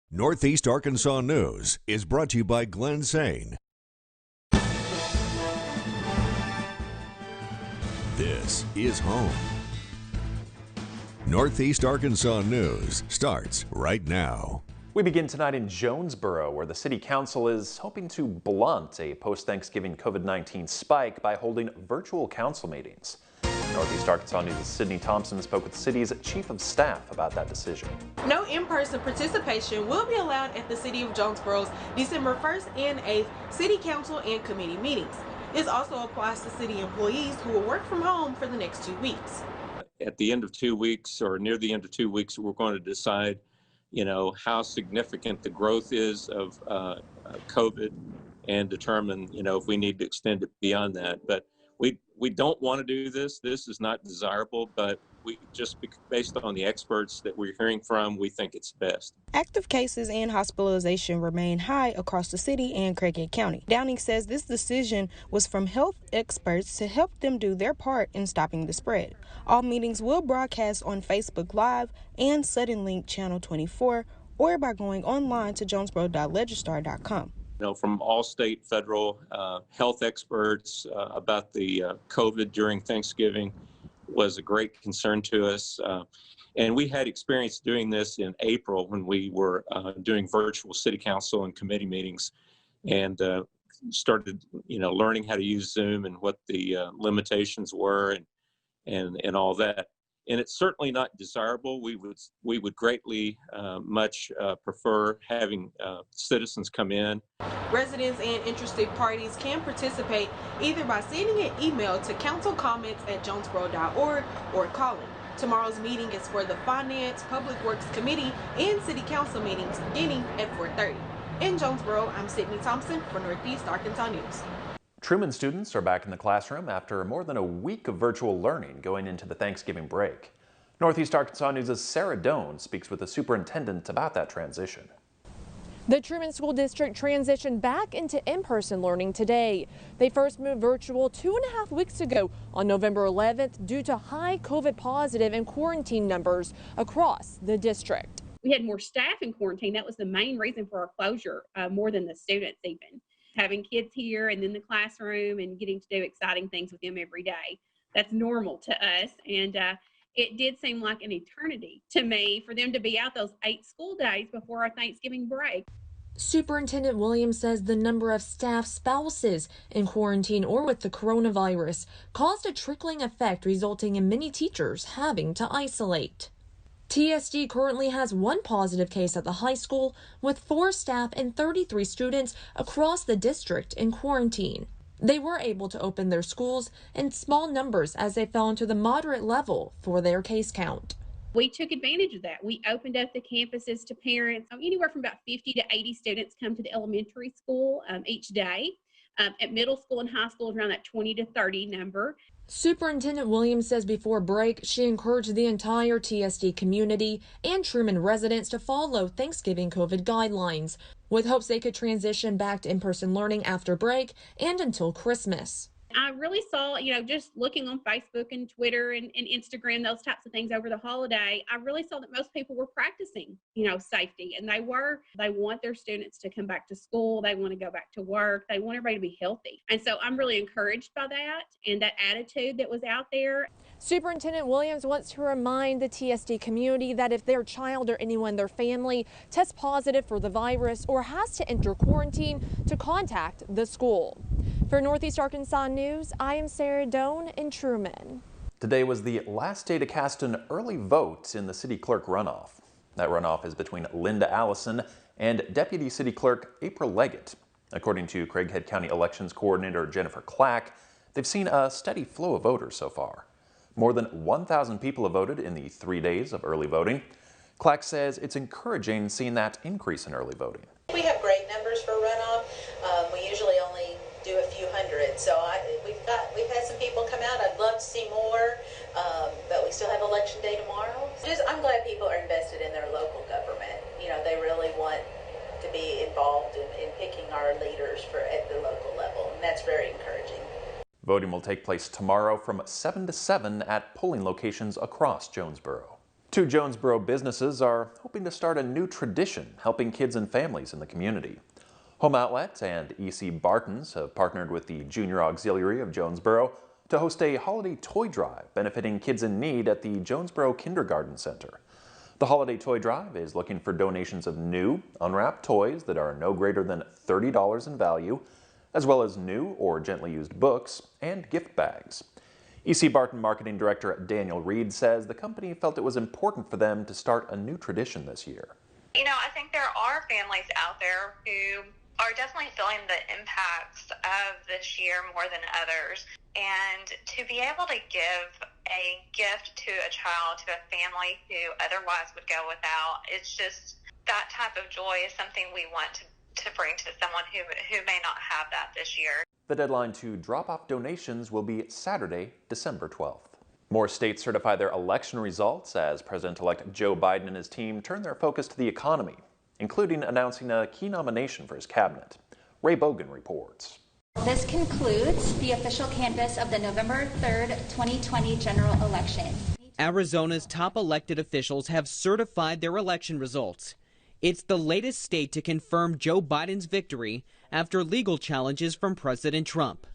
Northeast Arkansas News is brought to you by Glenn Sane. This is home. Northeast Arkansas News starts right now. We begin tonight in Jonesboro, where the City Council is hoping to blunt a post-Thanksgiving COVID-19 spike by holding virtual council meetings. Northeast Arkansas News' Cydney Thompson spoke with the city's chief of staff about that decision. No in-person participation will be allowed at the City of Jonesboro's December 1st and 8th City Council and committee meetings. This also applies to city employees who will work from home for the next 2 weeks. At the end of 2 weeks or near the end of 2 weeks, we're going to decide, how significant the growth is of COVID and determine, if we need to extend it beyond that. But we don't want to do this. This is not desirable, but we just, based on the experts that we're hearing from, we think it's best. Active cases and hospitalization remain high across the city and Craighead County. Downing says this decision was from health experts to help them do their part in stopping the spread. All meetings will broadcast on Facebook Live and Suddenlink Channel 24 or by going online to jonesboro.legistar.com. From all state, federal health experts about the COVID during Thanksgiving was a great concern to us. And we had experience doing this in April when we were doing virtual city council and committee meetings and started, learning how to use Zoom and what the limitations were and all that. And it's certainly not desirable. We would greatly much prefer having citizens come in. Residents and interested parties can participate either by sending an email to councilcomments@jonesboro.org or calling. Tomorrow's meeting is for the Finance, Public Works Committee and City Council meetings beginning at 4:30. In Jonesboro, I'm Cydney Thompson for Northeast Arkansas News. Truman students are back in the classroom after more than a week of virtual learning going into the Thanksgiving break. Northeast Arkansas News' Sara Doan speaks with the superintendent about that transition. The Truman School District transitioned back into in-person learning today. They first moved virtual 2.5 weeks ago on November 11th due to high COVID positive and quarantine numbers across the district. We had more staff in quarantine. That was the main reason for our closure, more than the students even. Having kids here and in the classroom and getting to do exciting things with them every day. That's normal to us. And it did seem like an eternity to me for them to be out those 8 school days before our Thanksgiving break. Superintendent Williams says the number of staff spouses in quarantine or with the coronavirus caused a trickling effect, resulting in many teachers having to isolate. TSD currently has 1 positive case at the high school, with 4 staff and 33 students across the district in quarantine. They were able to open their schools in small numbers as they fell into the moderate level for their case count. We took advantage of that. We opened up the campuses to parents. Anywhere from about 50 to 80 students come to the elementary school each day. At middle school and high school, around that 20 to 30 number. Superintendent Williams says before break, she encouraged the entire TSD community and Truman residents to follow Thanksgiving COVID guidelines, with hopes they could transition back to in-person learning after break and until Christmas. I really saw, just looking on Facebook and Twitter and Instagram, those types of things over the holiday, I really saw that most people were practicing, safety. And they want their students to come back to school. They want to go back to work. They want everybody to be healthy. And so I'm really encouraged by that and that attitude that was out there. Superintendent Williams wants to remind the TSD community that if their child or anyone in their family tests positive for the virus or has to enter quarantine, to contact the school. For Northeast Arkansas News, I am Sara Doan in Truman. Today was the last day to cast an early vote in the city clerk runoff. That runoff is between Linda Allison and Deputy City Clerk April Leggett. According to Craighead County Elections Coordinator Jennifer Clack, they've seen a steady flow of voters so far. More than 1,000 people have voted in the 3 days of early voting. Clack says it's encouraging seeing that increase in early voting. We have great numbers for runoff. We usually only do a few hundred, so we've had some people come out. I'd love to see more, but we still have election day tomorrow. I'm glad people are invested in their local government. They really want to be involved in picking our leaders at the local level, and that's very encouraging. Voting will take place tomorrow from 7 to 7 at polling locations across Jonesboro. Two Jonesboro businesses are hoping to start a new tradition helping kids and families in the community. Home Outlet and E.C. Barton's have partnered with the Junior Auxiliary of Jonesboro to host a holiday toy drive benefiting kids in need at the Jonesboro Kindergarten Center. The holiday toy drive is looking for donations of new, unwrapped toys that are no greater than $30 in value, as well as new or gently used books and gift bags. E.C. Barton Marketing Director Daniel Reed says the company felt it was important for them to start a new tradition this year. You know, I think there are families out there who are definitely feeling the impacts of this year more than others. And to be able to give a gift to a child, to a family who otherwise would go without, it's just that type of joy is something we want to bring to someone who may not have that this year. The deadline to drop off donations will be Saturday, December 12th. More states certify their election results as President-elect Joe Biden and his team turn their focus to the economy, including announcing a key nomination for his cabinet. Ray Bogan reports. This concludes the official canvass of the November 3rd, 2020 general election. Arizona's top elected officials have certified their election results. It's the latest state to confirm Joe Biden's victory after legal challenges from President Trump.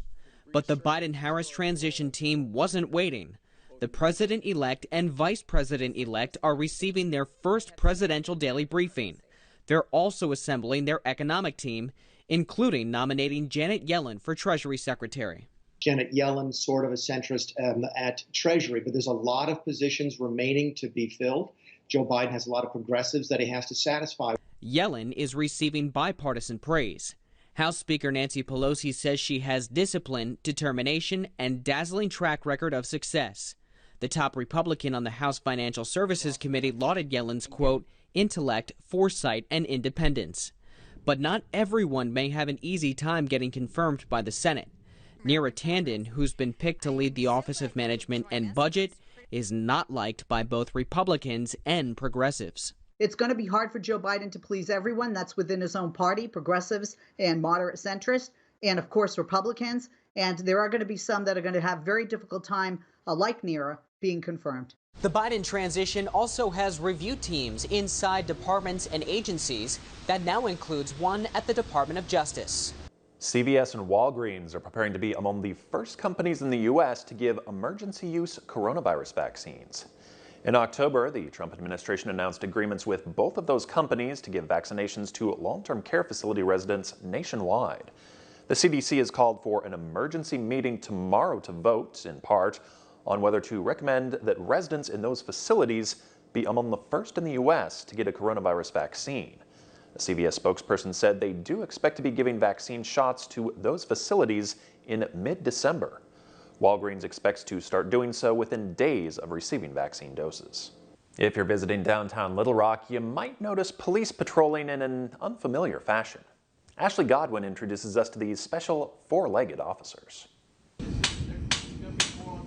But the Biden-Harris transition team wasn't waiting. The president-elect and vice president-elect are receiving their first presidential daily briefing. They're also assembling their economic team, including nominating Janet Yellen for Treasury Secretary. Janet Yellen, sort of a centrist at Treasury, but there's a lot of positions remaining to be filled. Joe Biden has a lot of progressives that he has to satisfy. Yellen is receiving bipartisan praise. House Speaker Nancy Pelosi says she has discipline, determination, and dazzling track record of success. The top Republican on the House Financial Services Committee lauded Yellen's, quote, intellect, foresight, and independence. But not everyone may have an easy time getting confirmed by the Senate. Neera Tanden, who's been picked to lead the Office of Management and Budget, is not liked by both Republicans and progressives. It's going to be hard for Joe Biden to please everyone. That's within his own party, progressives and moderate centrists, and of course Republicans. And there are going to be some that are going to have very difficult time, like Neera, being confirmed. The Biden transition also has review teams inside departments and agencies. That now includes one at the Department of Justice. CVS and Walgreens are preparing to be among the first companies in the U.S. to give emergency use coronavirus vaccines. In October, the Trump administration announced agreements with both of those companies to give vaccinations to long-term care facility residents nationwide. The CDC has called for an emergency meeting tomorrow to vote, in part, on whether to recommend that residents in those facilities be among the first in the U.S. to get a coronavirus vaccine. A CVS spokesperson said they do expect to be giving vaccine shots to those facilities in mid-December. Walgreens expects to start doing so within days of receiving vaccine doses. If you're visiting downtown Little Rock, you might notice police patrolling in an unfamiliar fashion. Ashley Godwin introduces us to these special four-legged officers.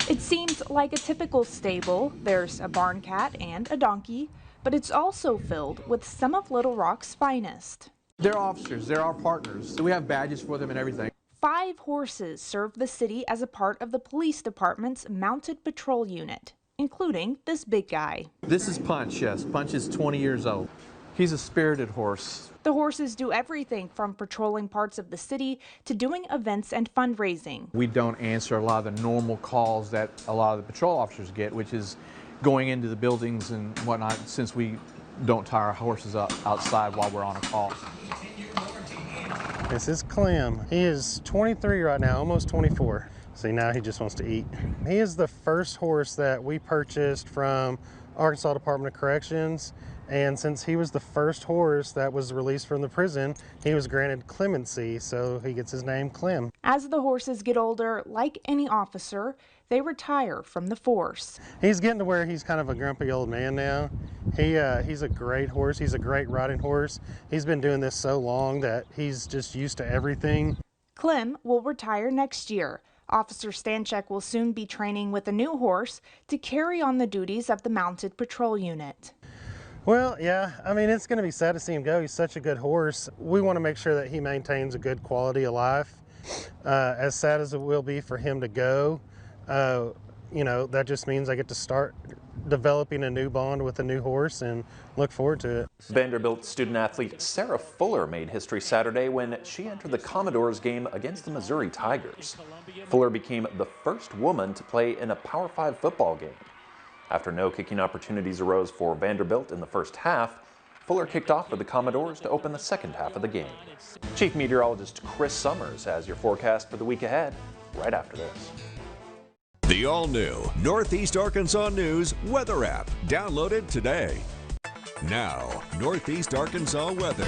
It seems like a typical stable. There's a barn cat and a donkey, but it's also filled with some of Little Rock's finest. They're officers, they're our partners. We have badges for them and everything. 5 horses serve the city as a part of the police department's mounted patrol unit, including this big guy. This is Punch, yes. Punch is 20 years old. He's a spirited horse. The horses do everything from patrolling parts of the city to doing events and fundraising. We don't answer a lot of the normal calls that a lot of the patrol officers get, which is going into the buildings and whatnot, since we don't tie our horses up outside while we're on a call. This is Clem. He is 23 right now, almost 24. See, now he just wants to eat. He is the first horse that we purchased from Arkansas Department of Corrections. And since he was the first horse that was released from the prison, he was granted clemency, so he gets his name Clem. As the horses get older, like any officer, they retire from the force. He's getting to where he's kind of a grumpy old man now. He's a great horse. He's a great riding horse. He's been doing this so long that he's just used to everything. Clem will retire next year. Officer Stanchek will soon be training with a new horse to carry on the duties of the mounted patrol unit. Well, yeah, I mean, it's going to be sad to see him go. He's such a good horse. We want to make sure that he maintains a good quality of life. As sad as it will be for him to go, that just means I get to start developing a new bond with a new horse and look forward to it. Vanderbilt student athlete Sarah Fuller made history Saturday when she entered the Commodores game against the Missouri Tigers. Fuller became the first woman to play in a Power 5 football game. After no kicking opportunities arose for Vanderbilt in the first half, Fuller kicked off for the Commodores to open the second half of the game. Chief Meteorologist Kris Sommers has your forecast for the week ahead right after this. The all-new Northeast Arkansas News weather app. Download it today. Now, Northeast Arkansas weather.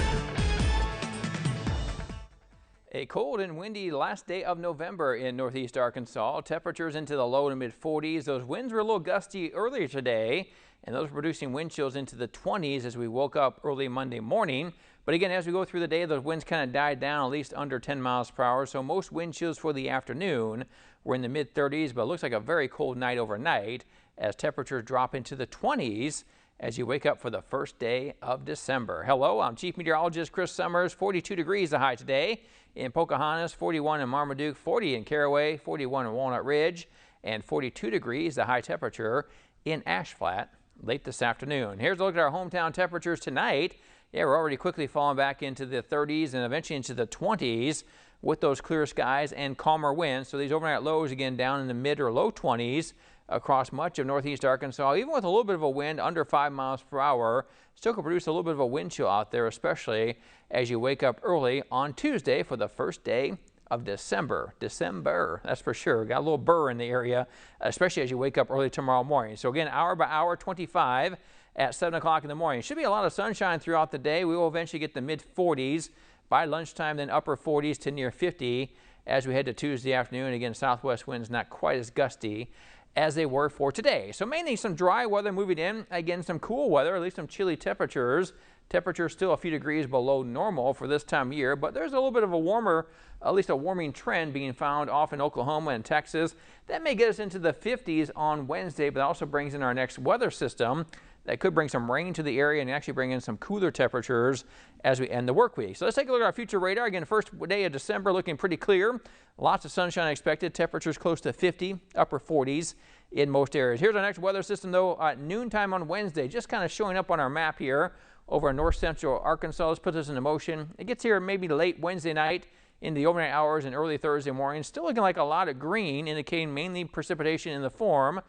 A cold and windy last day of November in Northeast Arkansas. Temperatures into the low to mid 40s. Those winds were a little gusty earlier today, and those were producing wind chills into the 20s as we woke up early Monday morning. But again, as we go through the day, those winds kind of died down at least under 10 miles per hour. So most wind chills for the afternoon were in the mid 30s, but it looks like a very cold night overnight as temperatures drop into the 20s as you wake up for the first day of December. Hello, I'm Chief Meteorologist Kris Sommers. 42 degrees the high today in Pocahontas, 41 in Marmaduke, 40 in Caraway, 41 in Walnut Ridge, and 42 degrees the high temperature in Ash Flat late this afternoon. Here's a look at our hometown temperatures tonight. Yeah, we're already quickly falling back into the 30s and eventually into the 20s with those clear skies and calmer winds. So these overnight lows again down in the mid or low 20s across much of Northeast Arkansas. Even with a little bit of a wind under 5 miles per hour, still could produce a little bit of a wind chill out there, especially as you wake up early on Tuesday for the first day of December. December, that's for sure. Got a little burr in the area, especially as you wake up early tomorrow morning. So again, hour by hour, 25 at 7 o'clock in the morning. Should be a lot of sunshine throughout the day. We will eventually get the mid 40s by lunchtime, then upper 40s to near 50 as we head to Tuesday afternoon. Again, southwest winds not quite as gusty as they were for today. So mainly some dry weather moving in. Again, some cool weather, at least some chilly temperatures. Temperatures still a few degrees below normal for this time of year, but there's a little bit of a warmer, at least a warming trend being found off in Oklahoma and Texas. That may get us into the 50s on Wednesday, but that also brings in our next weather system that could bring some rain to the area and actually bring in some cooler temperatures as we end the work week. So let's take a look at our future radar. Again, first day of December looking pretty clear. Lots of sunshine expected. Temperatures close to 50, upper 40s in most areas. Here's our next weather system, though, at noontime on Wednesday, just kind of showing up on our map here over north central Arkansas. Let's put this into motion. It gets here maybe late Wednesday night into the overnight hours and early Thursday morning. Still looking like a lot of green, indicating mainly precipitation in the form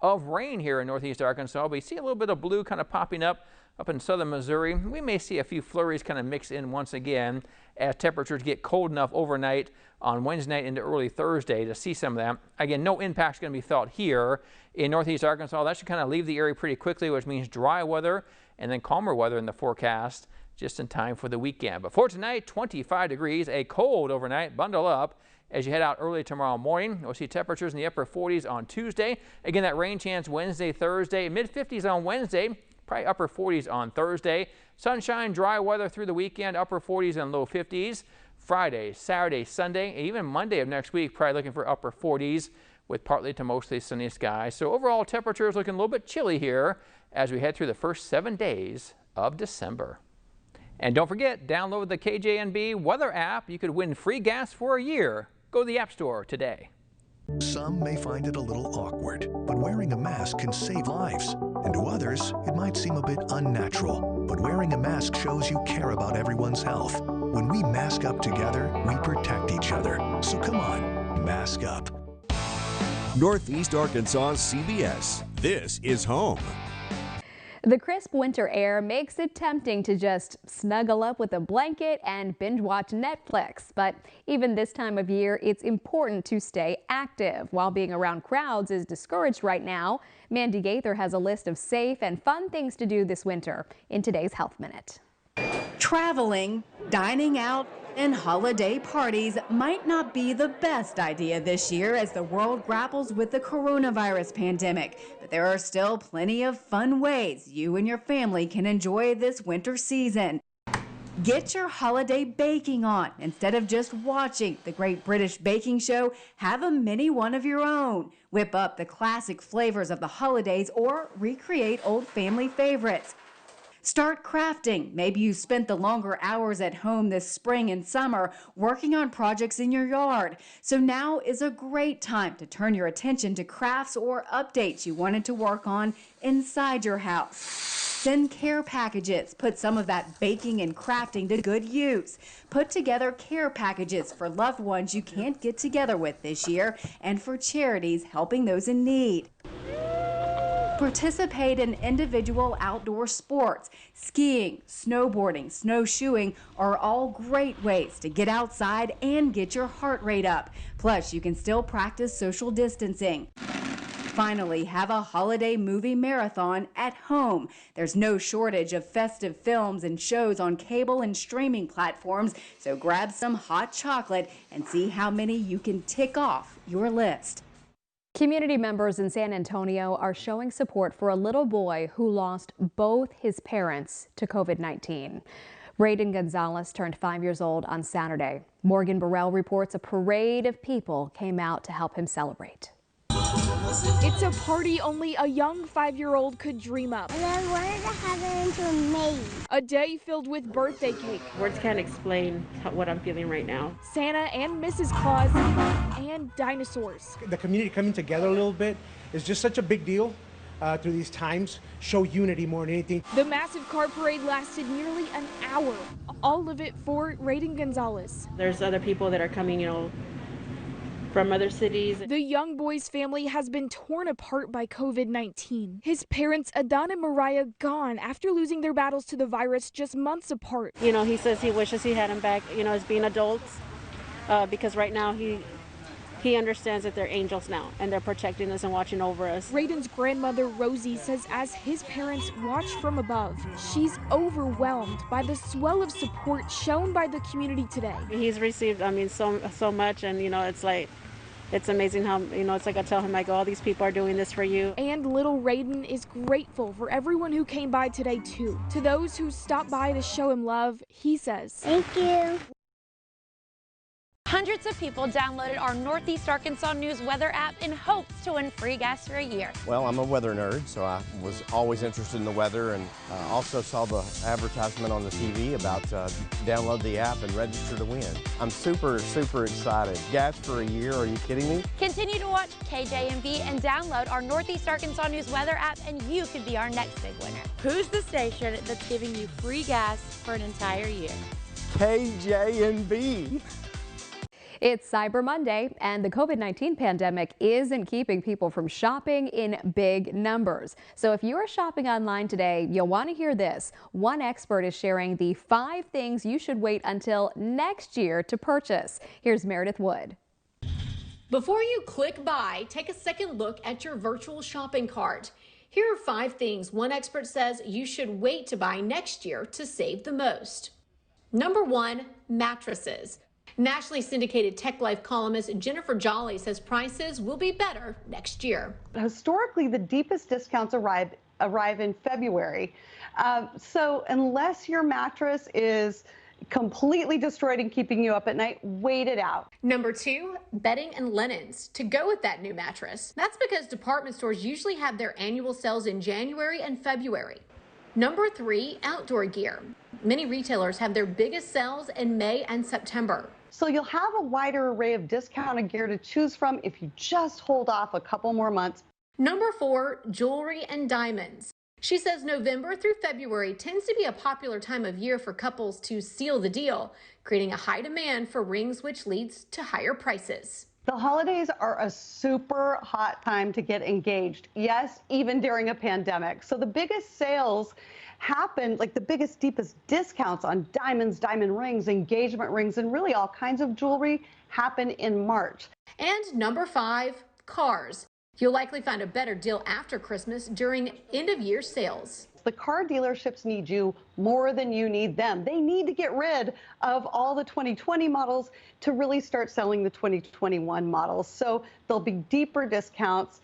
of rain here in Northeast Arkansas. We see a little bit of blue kind of popping up in southern Missouri. We may see a few flurries kind of mix in once again as temperatures get cold enough overnight on Wednesday night into early Thursday to see some of that. Again, no impact's going to be felt here in Northeast Arkansas. That should kind of leave the area pretty quickly, which means dry weather and then calmer weather in the forecast just in time for the weekend. But for tonight, 25 degrees, a cold overnight. Bundle up as you head out early tomorrow morning. We'll see temperatures in the upper 40s on Tuesday. Again, that rain chance Wednesday, Thursday, mid 50s on Wednesday, probably upper 40s on Thursday. Sunshine, dry weather through the weekend, upper 40s and low 50s. Friday, Saturday, Sunday, even Monday of next week, probably looking for upper 40s with partly to mostly sunny skies. So overall temperatures looking a little bit chilly here as we head through the first 7 days of December. And don't forget, download the KJNB weather app. You could win free gas for a year. Go to the App Store today. Some may find it a little awkward, but wearing a mask can save lives. And to others, it might seem a bit unnatural. But wearing a mask shows you care about everyone's health. When we mask up together, we protect each other. So come on, mask up. Northeast Arkansas CBS. This is home. The crisp winter air makes it tempting to just snuggle up with a blanket and binge watch Netflix. But even this time of year, it's important to stay active. While being around crowds is discouraged right now, Mandy Gaither has a list of safe and fun things to do this winter in today's Health Minute. Traveling, dining out, and holiday parties might not be the best idea this year as the world grapples with the coronavirus pandemic. But there are still plenty of fun ways you and your family can enjoy this winter season. Get your holiday baking on. Instead of just watching the Great British Baking Show, have a mini one of your own. Whip up the classic flavors of the holidays or recreate old family favorites. Start crafting. Maybe you spent the longer hours at home this spring and summer working on projects in your yard. So now is a great time to turn your attention to crafts or updates you wanted to work on inside your house. Send care packages. Put some of that baking and crafting to good use. Put together care packages for loved ones you can't get together with this year and for charities helping those in need. Participate in individual outdoor sports. Skiing, snowboarding, snowshoeing are all great ways to get outside and get your heart rate up. Plus, you can still practice social distancing. Finally, have a holiday movie marathon at home. There's no shortage of festive films and shows on cable and streaming platforms, so grab some hot chocolate and see how many you can tick off your list. Community members in San Antonio are showing support for a little boy who lost both his parents to COVID-19. Raiden Gonzalez turned 5 years old on Saturday. Morgan Burrell reports a parade of people came out to help him celebrate. It's a party only a young 5-year-old could dream up. And I wanted to have it into a maze. A day filled with birthday cake. Words can't explain what I'm feeling right now. Santa and Mrs. Claus and dinosaurs. The community coming together a little bit is just such a big deal through these times. Show unity more than anything. The massive car parade lasted nearly an hour. All of it for Raiden Gonzalez. There's other people that are coming, from other cities. The young boy's family has been torn apart by COVID-19. His parents, Adan and Mariah, gone after losing their battles to the virus just months apart. He says he wishes he had him back, as being adults, because right now he understands that they're angels now and they're protecting us and watching over us. Raiden's grandmother, Rosie, says as his parents watch from above, she's overwhelmed by the swell of support shown by the community today. He's received, so much, and, it's amazing how, it's like I tell him, all these people are doing this for you. And little Raiden is grateful for everyone who came by today, too. To those who stopped by to show him love, he says, "Thank you." Hundreds of people downloaded our Northeast Arkansas News weather app in hopes to win free gas for a year. Well, I'm a weather nerd, so I was always interested in the weather, and also saw the advertisement on the TV about download the app and register to win. I'm super, super excited. Gas for a year, are you kidding me? Continue to watch KJNB and download our Northeast Arkansas News weather app, and you could be our next big winner. Who's the station that's giving you free gas for an entire year? KJNB. It's Cyber Monday, and the COVID-19 pandemic isn't keeping people from shopping in big numbers. So if you are shopping online today, you'll want to hear this. One expert is sharing the 5 things you should wait until next year to purchase. Here's Meredith Wood. Before you click buy, take a second look at your virtual shopping cart. Here are 5 things one expert says you should wait to buy next year to save the most. Number 1, mattresses. Nationally syndicated Tech Life columnist Jennifer Jolly says prices will be better next year. Historically, the deepest discounts arrive in February. So unless your mattress is completely destroyed and keeping you up at night, wait it out. Number 2, bedding and linens to go with that new mattress. That's because department stores usually have their annual sales in January and February. Number 3, outdoor gear. Many retailers have their biggest sales in May and September. So you'll have a wider array of discounted gear to choose from if you just hold off a couple more months. Number 4, jewelry and diamonds. She says November through February tends to be a popular time of year for couples to seal the deal, creating a high demand for rings, which leads to higher prices. The holidays are a super hot time to get engaged. Yes, even during a pandemic. So the biggest sales happen, like the biggest, deepest discounts on diamonds, diamond rings, engagement rings, and really all kinds of jewelry happen in March. And number 5, cars. You'll likely find a better deal after Christmas during end-of-year sales. The car dealerships need you more than you need them. They need to get rid of all the 2020 models to really start selling the 2021 models. So there'll be deeper discounts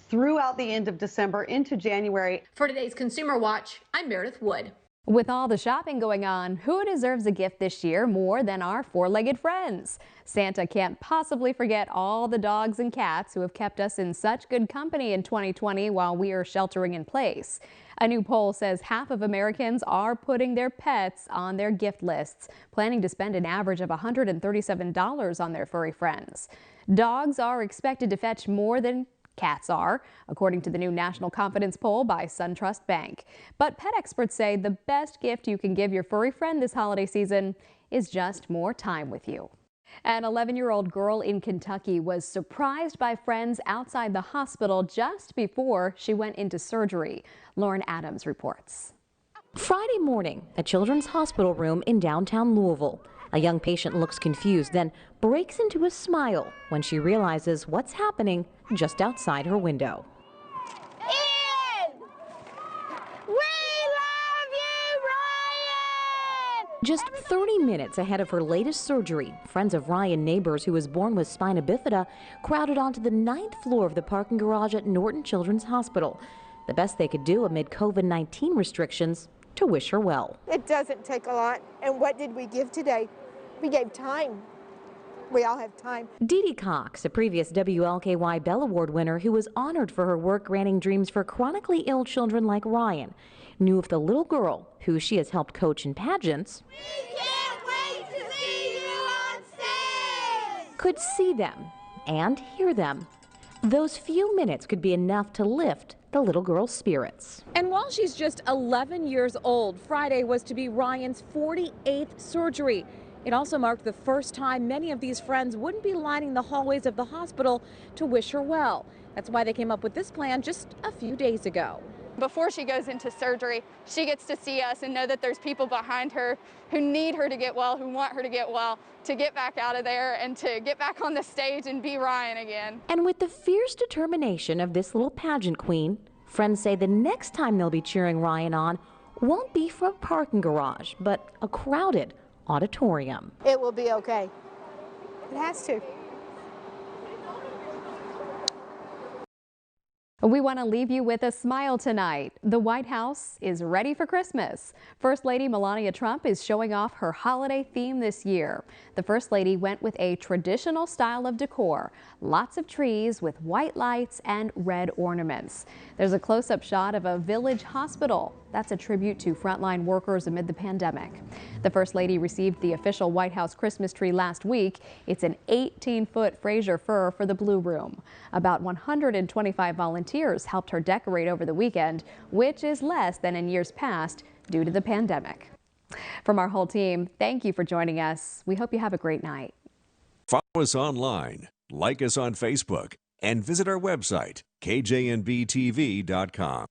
throughout the end of December into January. For today's Consumer Watch, I'm Meredith Wood. With all the shopping going on, who deserves a gift this year more than our four-legged friends? Santa can't possibly forget all the dogs and cats who have kept us in such good company in 2020 while we are sheltering in place. A new poll says half of Americans are putting their pets on their gift lists, planning to spend an average of $137 on their furry friends. Dogs are expected to fetch more than cats are, according to the new National Confidence Poll by SunTrust Bank. But pet experts say the best gift you can give your furry friend this holiday season is just more time with you. An 11-year-old girl in Kentucky was surprised by friends outside the hospital just before she went into surgery. Lauren Adams reports. Friday morning, a children's hospital room in downtown Louisville. A young patient looks confused, then breaks into a smile when she realizes what's happening just outside her window. Ian! We love you, Ryan! Just 30 minutes ahead of her latest surgery, friends of Ryan Neighbors, who was born with spina bifida, crowded onto the 9th floor of the parking garage at Norton Children's Hospital. The best they could do amid COVID-19 restrictions to wish her well. It doesn't take a lot. And what did we give today? We gave time. We all have time. Dee Dee Cox, a previous WLKY Bell Award winner who was honored for her work granting dreams for chronically ill children like Ryan, knew if the little girl, who she has helped coach in pageants, We can't wait to see you on stage! could see them and hear them, those few minutes could be enough to lift the little girl's spirits. And while she's just 11 years old, Friday was to be Ryan's 48th surgery. It also marked the first time many of these friends wouldn't be lining the hallways of the hospital to wish her well. That's why they came up with this plan just a few days ago. Before she goes into surgery, she gets to see us and know that there's people behind her who need her to get well, who want her to get well, to get back out of there and to get back on the stage and be Ryan again. And with the fierce determination of this little pageant queen, friends say the next time they'll be cheering Ryan on won't be from a parking garage, but a crowded auditorium. It will be okay. It has to. We want to leave you with a smile tonight. The White House is ready for Christmas. First Lady Melania Trump is showing off her holiday theme this year. The First Lady went with a traditional style of decor, lots of trees with white lights and red ornaments. There's a close-up shot of a village hospital. That's a tribute to frontline workers amid the pandemic. The First Lady received the official White House Christmas tree last week. It's an 18-foot Fraser fir for the Blue Room. About 125 volunteers helped her decorate over the weekend, which is less than in years past due to the pandemic. From our whole team, thank you for joining us. We hope you have a great night. Follow us online, like us on Facebook, and visit our website, KJNB-TV.com.